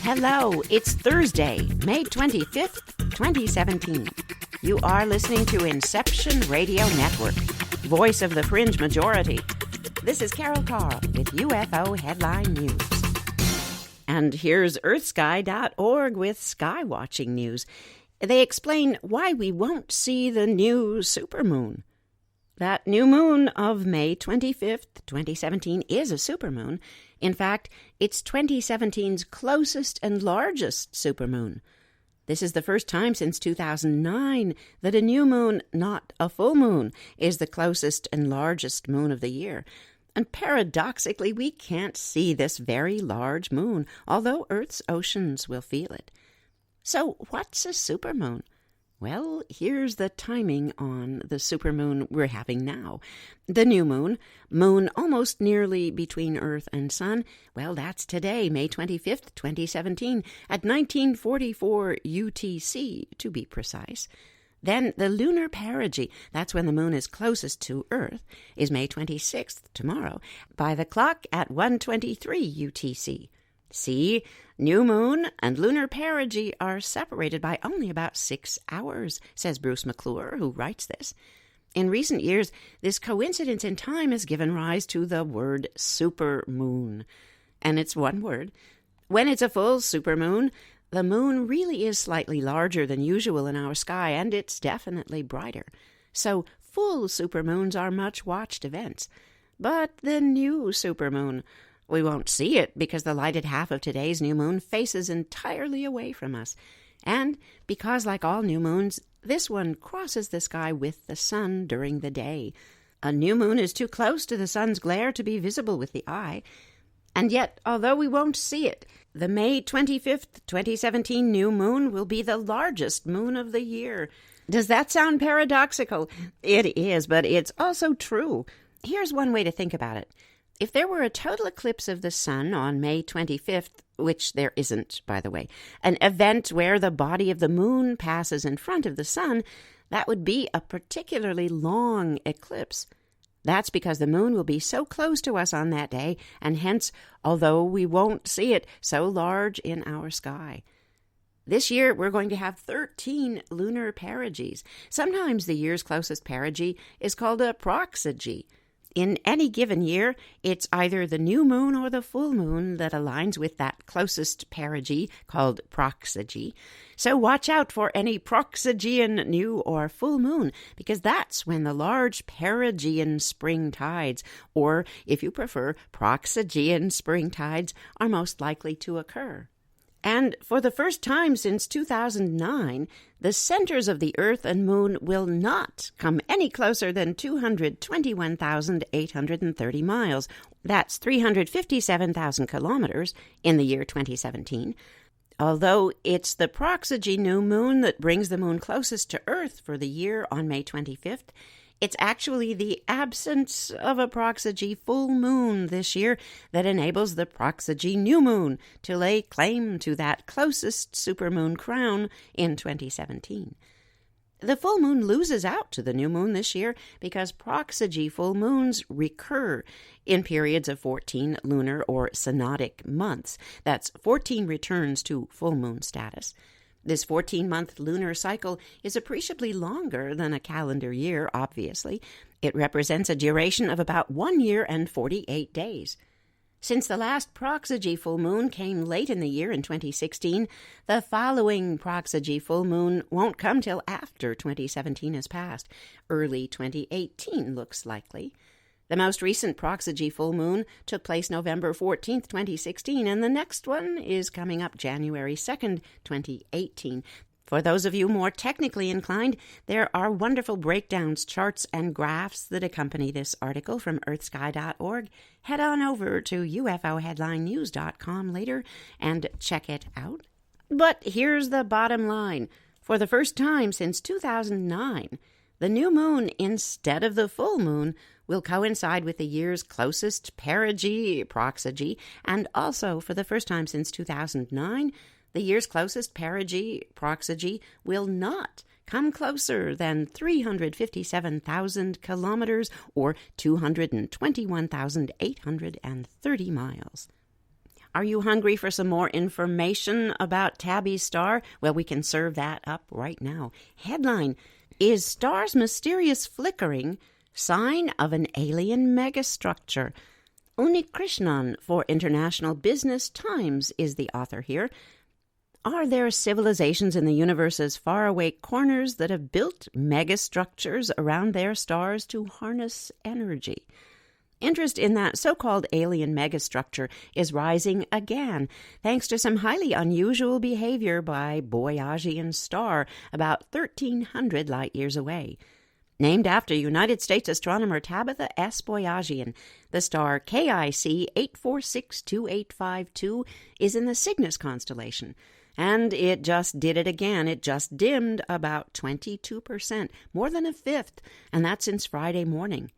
Hello, it's Thursday, May 25th, 2017. You are listening to Inception Radio Network, voice of the fringe majority. This is Carol Carl with UFO-Headline News. And here's EarthSky.org with skywatching news. They explain why we won't see the new supermoon. That new moon of May 25th, 2017 is a supermoon. In fact, it's 2017's closest and largest supermoon. This is the first time since 2009 that a new moon, not a full moon, is the closest and largest moon of the year. And paradoxically, we can't see this very large moon, although Earth's oceans will feel it. So what's a supermoon? Well, here's the timing on the supermoon we're having now. The new moon almost nearly between Earth and Sun, well, that's today, May 25th, 2017, at 1944 UTC, to be precise. Then the lunar perigee, that's when the moon is closest to Earth, is May 26th, tomorrow, by the clock at 1:23 UTC. See, new moon and lunar perigee are separated by only about 6 hours, says Bruce McClure, who writes this. In recent years, this coincidence in time has given rise to the word supermoon. And it's one word. When it's a full supermoon, the moon really is slightly larger than usual in our sky, and it's definitely brighter. So full supermoons are much-watched events. But the new supermoon, we won't see it because the lighted half of today's new moon faces entirely away from us. And because, like all new moons, this one crosses the sky with the sun during the day. A new moon is too close to the sun's glare to be visible with the eye. And yet, although we won't see it, the May 25th, 2017 new moon will be the largest moon of the year. Does that sound paradoxical? It is, but it's also true. Here's one way to think about it. If there were a total eclipse of the sun on May 25th, which there isn't, by the way, an event where the body of the moon passes in front of the sun, that would be a particularly long eclipse. That's because the moon will be so close to us on that day, and hence, although we won't see it, so large in our sky. This year, we're going to have 13 lunar perigees. Sometimes the year's closest perigee is called a proxygee. In any given year, it's either the new moon or the full moon that aligns with that closest perigee, called proxygee. So watch out for any proxygean new or full moon, because that's when the large perigean spring tides, or, if you prefer, proxygean spring tides, are most likely to occur. And for the first time since 2009, the centers of the Earth and Moon will not come any closer than 221,830 miles. That's 357,000 kilometers in the year 2017. Although it's the proxygee new moon that brings the moon closest to Earth for the year on May 25th, it's actually the absence of a proxygee full moon this year that enables the proxygee new moon to lay claim to that closest supermoon crown in 2017. The full moon loses out to the new moon this year because proxygee full moons recur in periods of 14 lunar or synodic months. That's 14 returns to full moon status. This 14-month lunar cycle is appreciably longer than a calendar year, obviously. It represents a duration of about 1 year and 48 days. Since the last proxygee full moon came late in the year in 2016, the following proxygee full moon won't come till after 2017 has passed. Early 2018 looks likely. The most recent proxygee full moon took place November 14th, 2016, and the next one is coming up January 2nd, 2018. For those of you more technically inclined, there are wonderful breakdowns, charts, and graphs that accompany this article from EarthSky.org. Head on over to ufo-headline-news.com later and check it out. But here's the bottom line. For the first time since 2009, the new moon, instead of the full moon, will coincide with the year's closest perigee, proxygee, and also, for the first time since 2009, the year's closest perigee, proxygee, will not come closer than 357,000 kilometers or 221,830 miles. Are you hungry for some more information about Tabby's star? Well, we can serve that up right now. Headline: Is star's mysterious flickering sign of an alien megastructure? Unikrishnan for International Business Times is the author here. Are there civilizations in the universe's faraway corners that have built megastructures around their stars to harness energy? Interest in that so-called alien megastructure is rising again, thanks to some highly unusual behavior by Boyajian star about 1,300 light-years away. Named after United States astronomer Tabitha S. Boyajian, the star KIC 8462852 is in the Cygnus constellation, and it just did it again. It just dimmed about 22%, more than a fifth, and that's since Friday morning.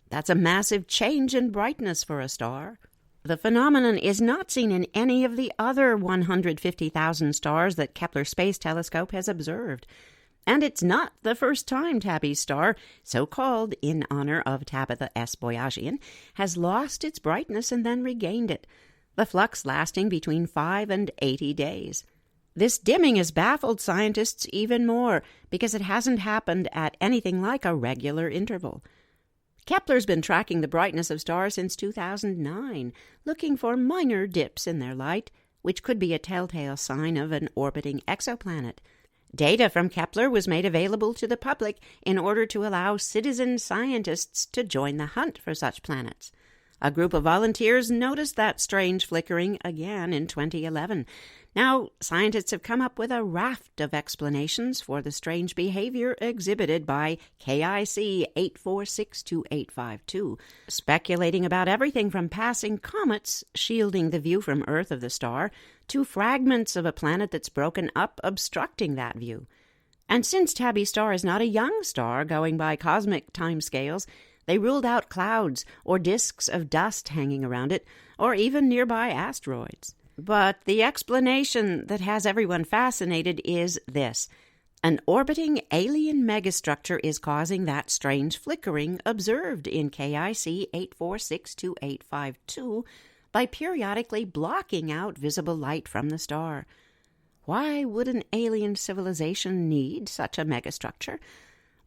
That's a massive change in brightness for a star. The phenomenon is not seen in any of the other 150,000 stars that Kepler Space Telescope has observed. And it's not the first time Tabby's star, so called in honor of Tabitha S. Boyajian, has lost its brightness and then regained it, the flux lasting between 5 and 80 days. This dimming has baffled scientists even more because it hasn't happened at anything like a regular interval. Kepler's been tracking the brightness of stars since 2009, looking for minor dips in their light, which could be a telltale sign of an orbiting exoplanet. Data from Kepler was made available to the public in order to allow citizen scientists to join the hunt for such planets. A group of volunteers noticed that strange flickering again in 2011. Now, scientists have come up with a raft of explanations for the strange behavior exhibited by KIC 8462852, speculating about everything from passing comets shielding the view from Earth of the star to fragments of a planet that's broken up obstructing that view. And since Tabby's star is not a young star going by cosmic timescales, they ruled out clouds or disks of dust hanging around it, or even nearby asteroids. But the explanation that has everyone fascinated is this: an orbiting alien megastructure is causing that strange flickering observed in KIC 8462852 by periodically blocking out visible light from the star. Why would an alien civilization need such a megastructure?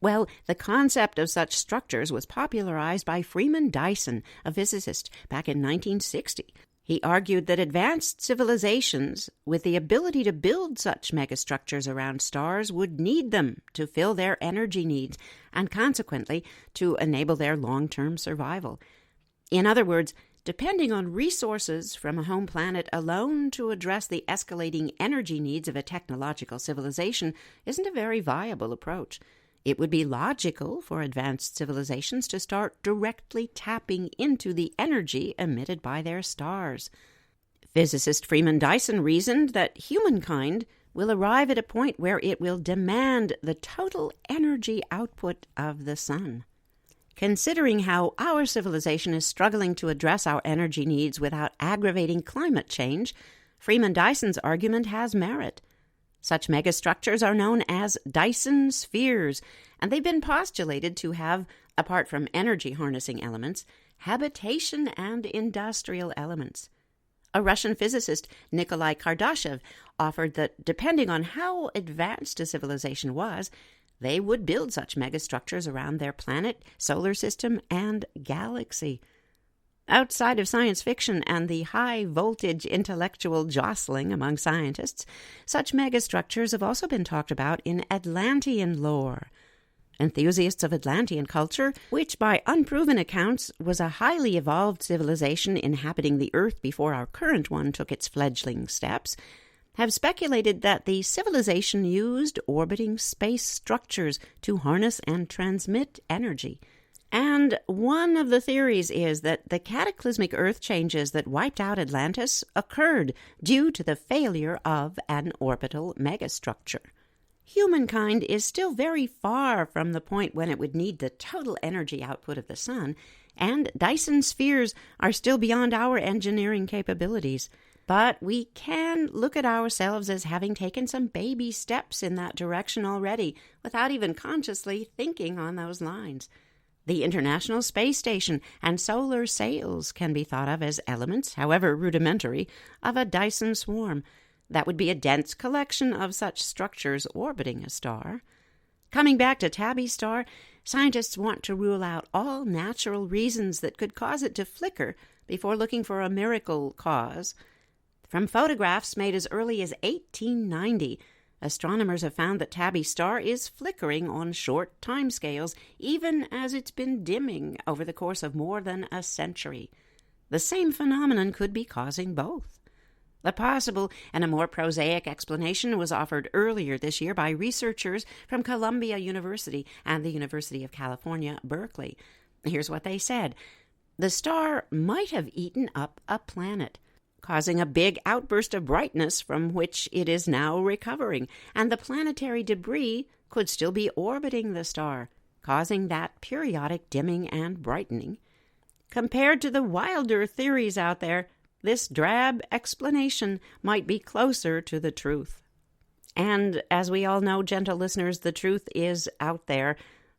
Well, the concept of such structures was popularized by Freeman Dyson, a physicist, back in 1960. He argued that advanced civilizations with the ability to build such megastructures around stars would need them to fill their energy needs and consequently to enable their long-term survival. In other words, depending on resources from a home planet alone to address the escalating energy needs of a technological civilization isn't a very viable approach. It would be logical for advanced civilizations to start directly tapping into the energy emitted by their stars. Physicist Freeman Dyson reasoned that humankind will arrive at a point where it will demand the total energy output of the sun. Considering how our civilization is struggling to address our energy needs without aggravating climate change, Freeman Dyson's argument has merit. Such megastructures are known as Dyson spheres, and they've been postulated to have, apart from energy-harnessing elements, habitation and industrial elements. A Russian physicist, Nikolai Kardashev, offered that depending on how advanced a civilization was, they would build such megastructures around their planet, solar system, and galaxy. Outside of science fiction and the high-voltage intellectual jostling among scientists, such megastructures have also been talked about in Atlantean lore. Enthusiasts of Atlantean culture, which by unproven accounts was a highly evolved civilization inhabiting the Earth before our current one took its fledgling steps, have speculated that the civilization used orbiting space structures to harness and transmit energy. And one of the theories is that the cataclysmic Earth changes that wiped out Atlantis occurred due to the failure of an orbital megastructure. Humankind is still very far from the point when it would need the total energy output of the sun, and Dyson spheres are still beyond our engineering capabilities. But we can look at ourselves as having taken some baby steps in that direction already, without even consciously thinking on those lines. The International Space Station and solar sails can be thought of as elements, however rudimentary, of a Dyson swarm. That would be a dense collection of such structures orbiting a star. Coming back to Tabby's star, scientists want to rule out all natural reasons that could cause it to flicker before looking for a miracle cause. From photographs made as early as 1890, astronomers have found that Tabby's star is flickering on short timescales, even as it's been dimming over the course of more than a century. The same phenomenon could be causing both. The possible and a more prosaic explanation was offered earlier this year by researchers from Columbia University and the University of California, Berkeley. Here's what they said. The star might have eaten up a planet, causing a big outburst of brightness from which it is now recovering, and the planetary debris could still be orbiting the star, causing that periodic dimming and brightening. Compared to the wilder theories out there, this drab explanation might be closer to the truth. And as we all know, gentle listeners, the truth is out there.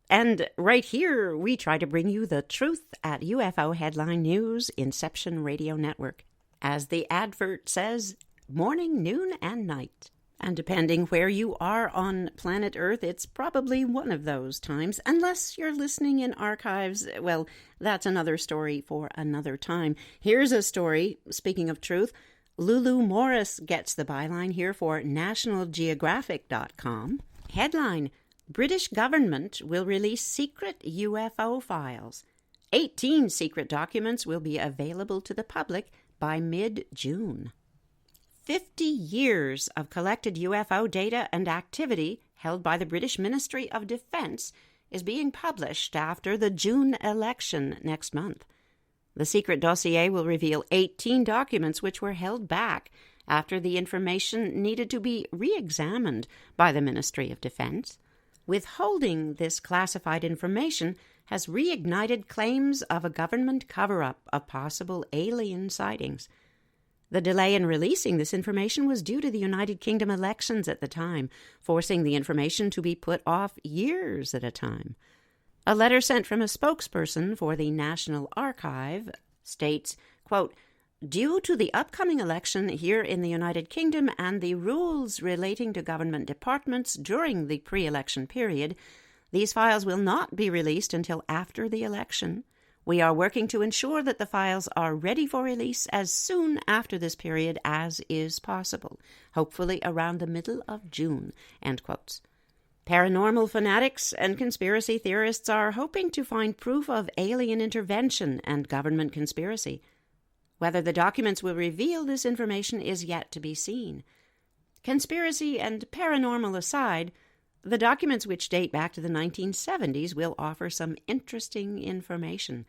And right here, we try to bring you the truth at UFO Headline News, Inception Radio Network. As the advert says, morning, noon, and night. And depending where you are on planet Earth, it's probably one of those times. Unless you're listening in archives, well, that's another story for another time. Here's a story, speaking of truth. Lulu Morris gets the byline here for nationalgeographic.com. Headline, British government will release secret UFO files. 18 secret documents will be available to the public by mid-June. 50 years of collected UFO data and activity held by the British Ministry of Defence is being published after the June election next month. The secret dossier will reveal 18 documents which were held back after the information needed to be re-examined by the Ministry of Defence. Withholding this classified information has reignited claims of a government cover-up of possible alien sightings. The delay in releasing this information was due to the United Kingdom elections at the time, forcing the information to be put off years at a time. A letter sent from a spokesperson for the National Archive states, quote, due to the upcoming election here in the United Kingdom and the rules relating to government departments during the pre-election period, these files will not be released until after the election. We are working to ensure that the files are ready for release as soon after this period as is possible, hopefully around the middle of June, end quotes. Paranormal fanatics and conspiracy theorists are hoping to find proof of alien intervention and government conspiracy. Whether the documents will reveal this information is yet to be seen. Conspiracy and paranormal aside, the documents, which date back to the 1970s, will offer some interesting information.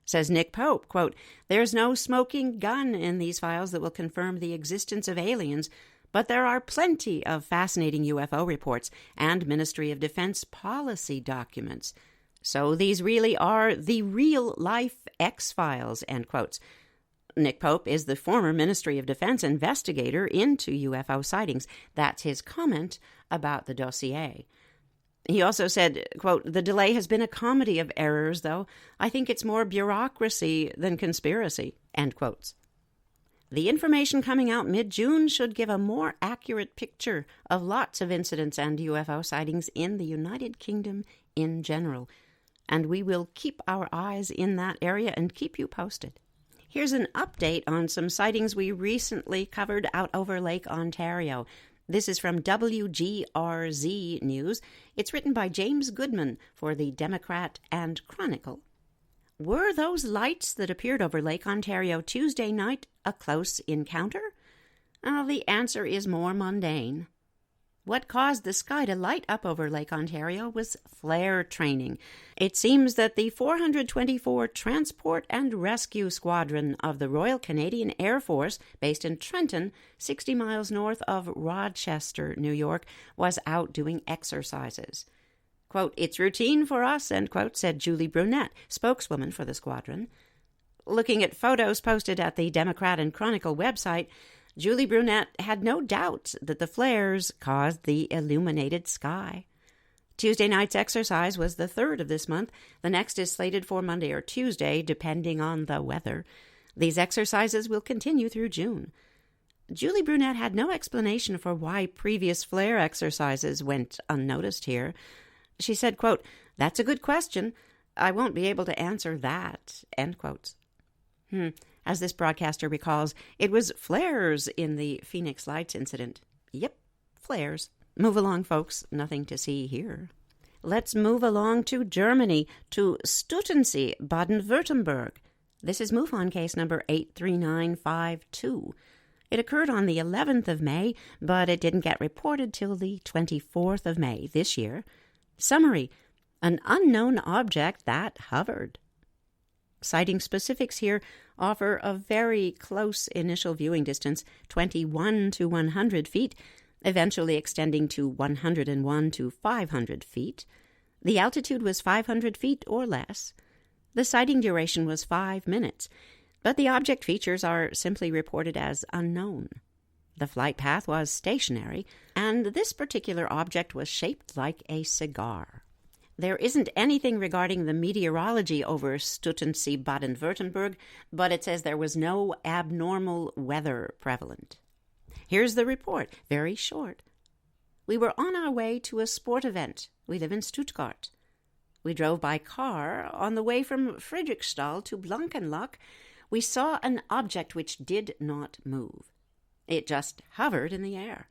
Says Nick Pope, quote, there's no smoking gun in these files that will confirm the existence of aliens, but there are plenty of fascinating UFO reports and Ministry of Defense policy documents. So these really are the real-life X-Files, end quotes. Nick Pope is the former Ministry of Defense investigator into UFO sightings. That's his comment about the dossier. He also said, quote, the delay has been a comedy of errors, though. I think it's more bureaucracy than conspiracy, end quotes. The information coming out mid-June should give a more accurate picture of lots of incidents and UFO sightings in the United Kingdom in general. And we will keep our eyes in that area and keep you posted. Here's an update on some sightings we recently covered out over Lake Ontario. This is from WGRZ News. It's written by James Goodman for the Democrat and Chronicle. Were those lights that appeared over Lake Ontario Tuesday night a close encounter? The answer is more mundane. What caused the sky to light up over Lake Ontario was flare training. It seems that the 424 Transport and Rescue Squadron of the Royal Canadian Air Force, based in Trenton, 60 miles north of Rochester, New York, was out doing exercises. Quote, it's routine for us, end quote, said Julie Brunette, spokeswoman for the squadron. Looking at photos posted at the Democrat and Chronicle website, Julie Brunette had no doubt that the flares caused the illuminated sky. Tuesday night's exercise was the 3rd of this month. The next is slated for Monday or Tuesday, depending on the weather. These exercises will continue through June. Julie Brunette had no explanation for why previous flare exercises went unnoticed here. She said, quote, "That's a good question. I won't be able to answer that," end quotes. As this broadcaster recalls, it was flares in the Phoenix Lights incident. Yep, flares. Move along, folks. Nothing to see here. Let's move along to Germany, to Stuttensee, Baden-Württemberg. This is MUFON case number 83952. It occurred on the 11th of May, but it didn't get reported till the 24th of May this year. Summary: an unknown object that hovered. Sighting specifics here offer a very close initial viewing distance, 21 to 100 feet, eventually extending to 101 to 500 feet. The altitude was 500 feet or less. The sighting duration was 5 minutes, but the object features are simply reported as unknown. The flight path was stationary, and this particular object was shaped like a cigar. There isn't anything regarding the meteorology over Stuttensee, Baden-Württemberg, but it says there was no abnormal weather prevalent. Here's the report, very short. We were on our way to a sport event. We live in Stuttgart. We drove by car. On the way from Friedrichsthal to Blankenloch, we saw an object which did not move. It just hovered in the air.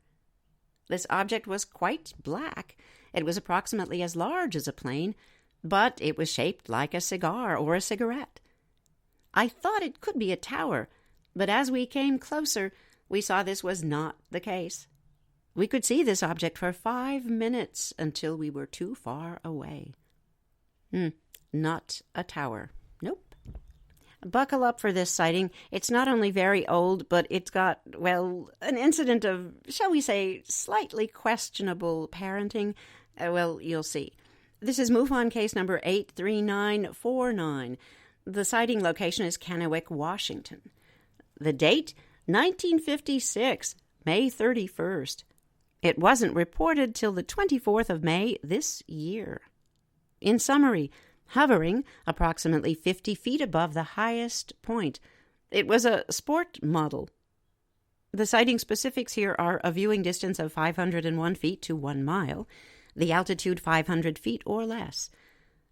This object was quite black. It was approximately as large as a plane, but it was shaped like a cigar or a cigarette. I thought it could be a tower, but as we came closer, we saw this was not the case. We could see this object for 5 minutes until we were too far away. Not a tower. Nope. Buckle up for this sighting. It's not only very old, but it's got, well, an incident of, shall we say, slightly questionable parenting. Well, you'll see. This is MUFON case number 83949. The sighting location is Kennewick, Washington. The date, 1956, May 31st. It wasn't reported till the 24th of May this year. In summary, hovering approximately 50 feet above the highest point. It was a sport model. The sighting specifics here are a viewing distance of 501 feet to 1 mile, the altitude 500 feet or less.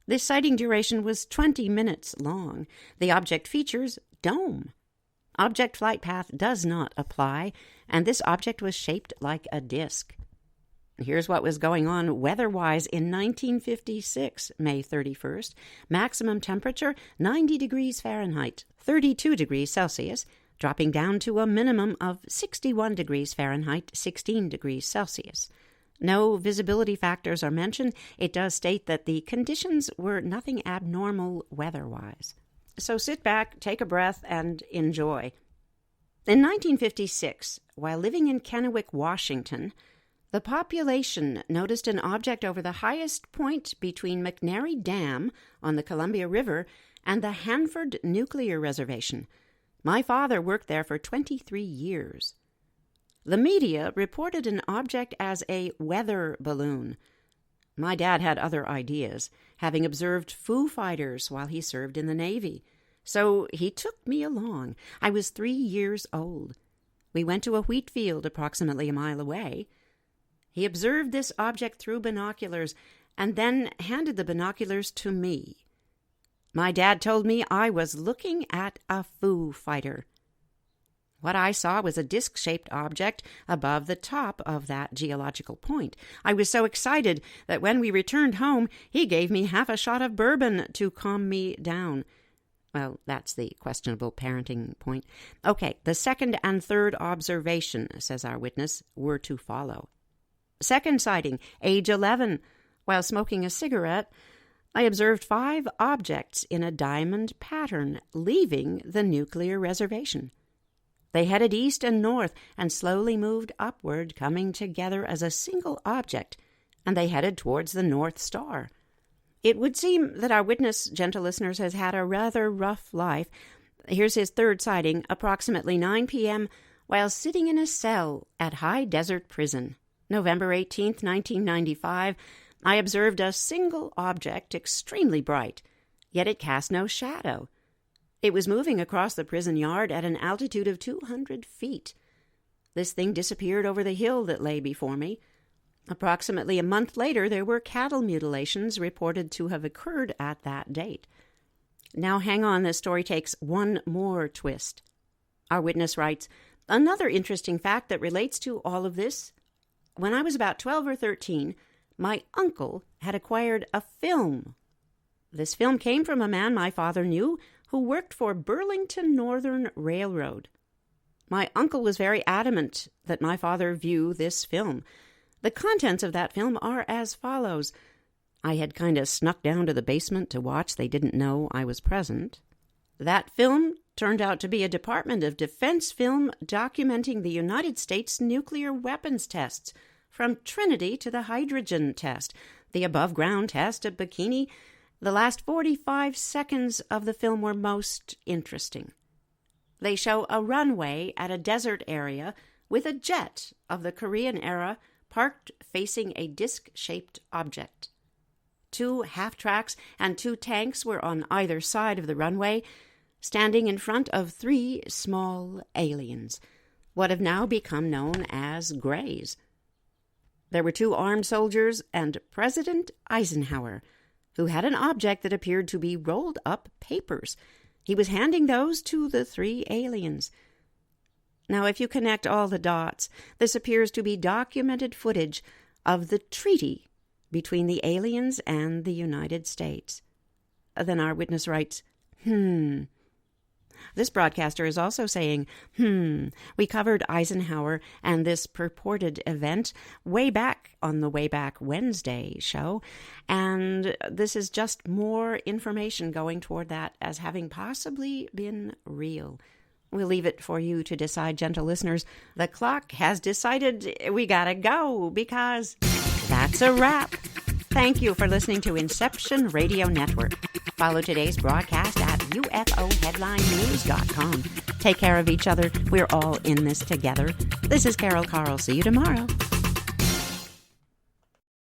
This sighting duration was 20 minutes long. The object features dome. Object flight path does not apply, and this object was shaped like a disc. Here's what was going on weather-wise in 1956, May 31st. Maximum temperature, 90 degrees Fahrenheit, 32 degrees Celsius, dropping down to a minimum of 61 degrees Fahrenheit, 16 degrees Celsius. No visibility factors are mentioned. It does state that the conditions were nothing abnormal weather-wise. So sit back, take a breath, and enjoy. In 1956, while living in Kennewick, Washington, the population noticed an object over the highest point between McNary Dam on the Columbia River and the Hanford Nuclear Reservation. My father worked there for 23 years. The media reported an object as a weather balloon. My dad had other ideas, having observed Foo Fighters while he served in the Navy. So he took me along. I was 3 years old. We went to a wheat field approximately a mile away. He observed this object through binoculars and then handed the binoculars to me. My dad told me I was looking at a Foo Fighter. What I saw was a disc-shaped object above the top of that geological point. I was so excited that when we returned home, he gave me half a shot of bourbon to calm me down. Well, that's the questionable parenting point. Okay, the second and third observation, says our witness, were to follow. Second sighting, age 11. While smoking a cigarette, I observed 5 objects in a diamond pattern leaving the nuclear reservation. They headed east and north and slowly moved upward, coming together as a single object, and they headed towards the North Star. It would seem that our witness, gentle listeners, has had a rather rough life. Here's his third sighting, approximately 9 p.m., while sitting in a cell at High Desert Prison. November 18th, 1995, I observed a single object extremely bright, yet it cast no shadow. It was moving across the prison yard at an altitude of 200 feet. This thing disappeared over the hill that lay before me. Approximately a month later, there were cattle mutilations reported to have occurred at that date. Now hang on, this story takes one more twist. Our witness writes, another interesting fact that relates to all of this. When I was about 12 or 13, my uncle had acquired a film. This film came from a man my father knew who worked for Burlington Northern Railroad. My uncle was very adamant that my father view this film. The contents of that film are as follows. I had kind of snuck down to the basement to watch. They didn't know I was present. That film turned out to be a Department of Defense film documenting the United States nuclear weapons tests, from Trinity to the hydrogen test, the above-ground test at Bikini. The last 45 seconds of the film were most interesting. They show a runway at a desert area with a jet of the Korean era parked facing a disc-shaped object. 2 half-tracks and 2 tanks were on either side of the runway, standing in front of 3 small aliens, what have now become known as Greys. There were 2 armed soldiers and President Eisenhower, who had an object that appeared to be rolled-up papers. He was handing those to the 3 aliens. Now, if you connect all the dots, this appears to be documented footage of the treaty between the aliens and the United States. Then our witness writes, This broadcaster is also saying, we covered Eisenhower and this purported event way back on the Way Back Wednesday show, and this is just more information going toward that as having possibly been real. We'll leave it for you to decide, gentle listeners. The clock has decided we gotta go because that's a wrap. Thank you for listening to Inception Radio Network. Follow today's broadcast at ufo-headline-news.com. Take care of each other. We're all in this together. This is Carol Carl. See you tomorrow.